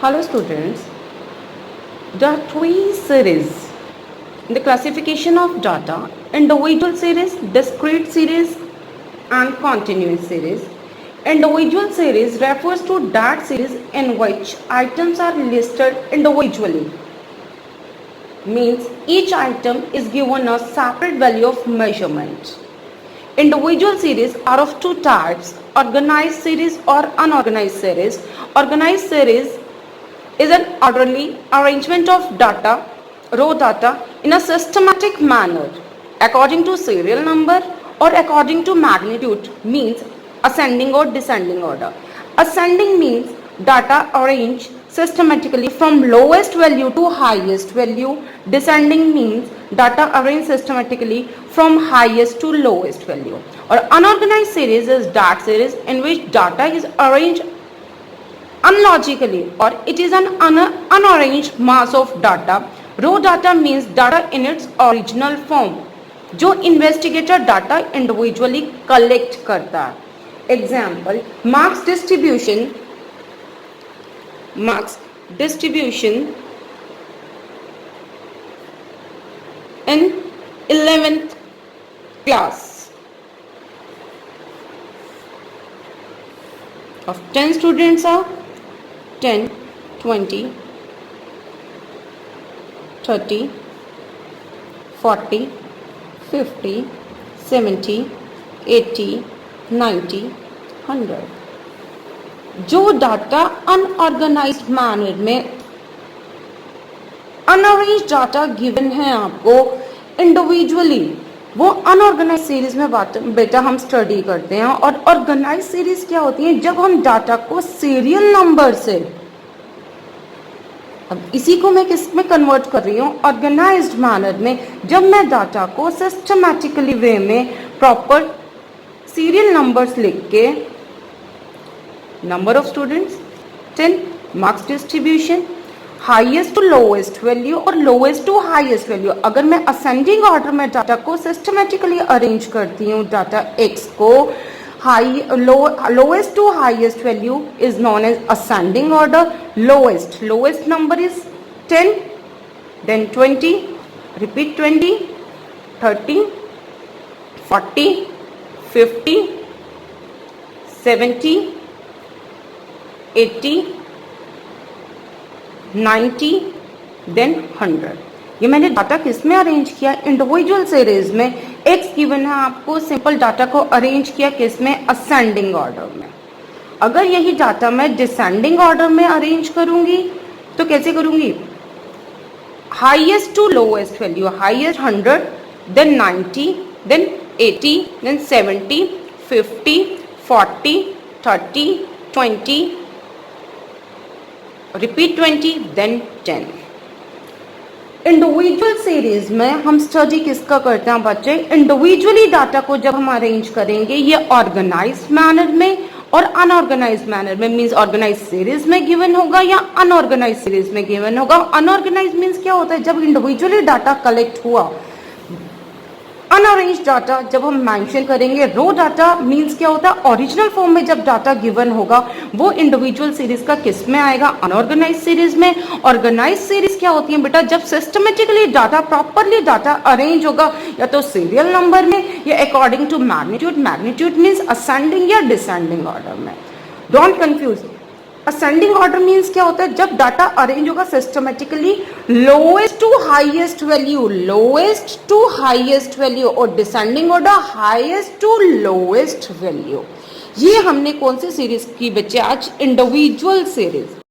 Hello students, there are three series in the classification of data: individual series, discrete series and continuous series. Individual series refers to that series in which items are listed individually. Means each item is given a separate value of measurement. Individual series are of two types: organized series or unorganized series. Organized series is an orderly arrangement of data, raw data, in a systematic manner according to serial number or according to magnitude, means ascending or descending order. Ascending means data arranged systematically from lowest value to highest value. Descending means data arranged systematically from highest to lowest value. Or unorganized series is that series in which data is arranged unlogically, or it is an unarranged mass of data. Raw data means data in its original form, जो investigator data individually collect करता है. Example, marks distribution in 11th class of 10 students are 10, 20, 30, 40, 50, 70, 80, 90, 100. जो data unorganised manner में अनअरेंज्ड data given है आपको individually, वो unorganised series में बेटा हम स्टडी करते हैं. और ऑर्गेनाइज सीरीज क्या होती है? जब हम डाटा को सीरियल नंबर से, अब इसी को मैं किस में कन्वर्ट कर रही हूँ, ऑर्गेनाइज्ड मैनर में, जब मैं डाटा को सिस्टमैटिकली वे में प्रॉपर सीरियल नंबर्स लिख के, number of students 10, marks distribution, highest to lowest value और लोएस्ट टू हाईएस्ट वैल्यू. अगर मैं असेंडिंग ऑर्डर में डाटा को सिस्टमैटिकली अरेंज करती हूँ, डाटा एक्स को lowest to highest value is known as ascending order. Lowest number is 10, then 20, repeat 20, 30, 40, 50, 70, 80, 90, then 100. ये मैंने डाटा किस में अरेंज किया? इंडिविजुअल सीरीज में. एक्स गिवन है आपको, सिंपल डाटा को अरेंज किया किस में? असेंडिंग ऑर्डर में. अगर यही डाटा मैं डिसेंडिंग ऑर्डर में अरेंज करूंगी तो कैसे करूंगी? Highest to lowest value, highest 100, then 90, then 80, then 70, 50, 40, 30, 20, repeat 20, then 10. Individual series में हम स्टडी किसका करते हैं बच्चे? इंडिविजुअली डाटा को जब हम अरेंज करेंगे, ये ऑर्गेनाइज्ड मैनर में और अनऑर्गेनाइज्ड मैनर में, मींस ऑर्गेनाइज्ड सीरीज में गिवन होगा या अनऑर्गेनाइज्ड सीरीज में गिवन होगा. अनऑर्गेनाइज्ड मींस क्या होता है? जब इंडिविजुअली डाटा कलेक्ट हुआ. अनअरेंज्ड डाटा जब हम मेंशन करेंगे. रो डाटा मींस क्या होता है? ओरिजिनल फॉर्म में जब डाटा गिवन होगा वो इंडिविजुअल सीरीज का किस में आएगा? अनऑर्गेनाइज्ड सीरीज में. ऑर्गेनाइज्ड सीरीज क्या होती है बेटा? जब systematically data, properly data arrange होगा, या तो सीरियल नंबर में या according to magnitude. Magnitude means ascending या डिसेंडिंग ऑर्डर में. Don't confuse. Ascending order means क्या होता है? जब डाटा अरेंज होगा systematically lowest to highest value, lowest to highest value, और descending order highest to lowest value. ये हमने कौन सी सीरीज की बच्चे आज? Individual series.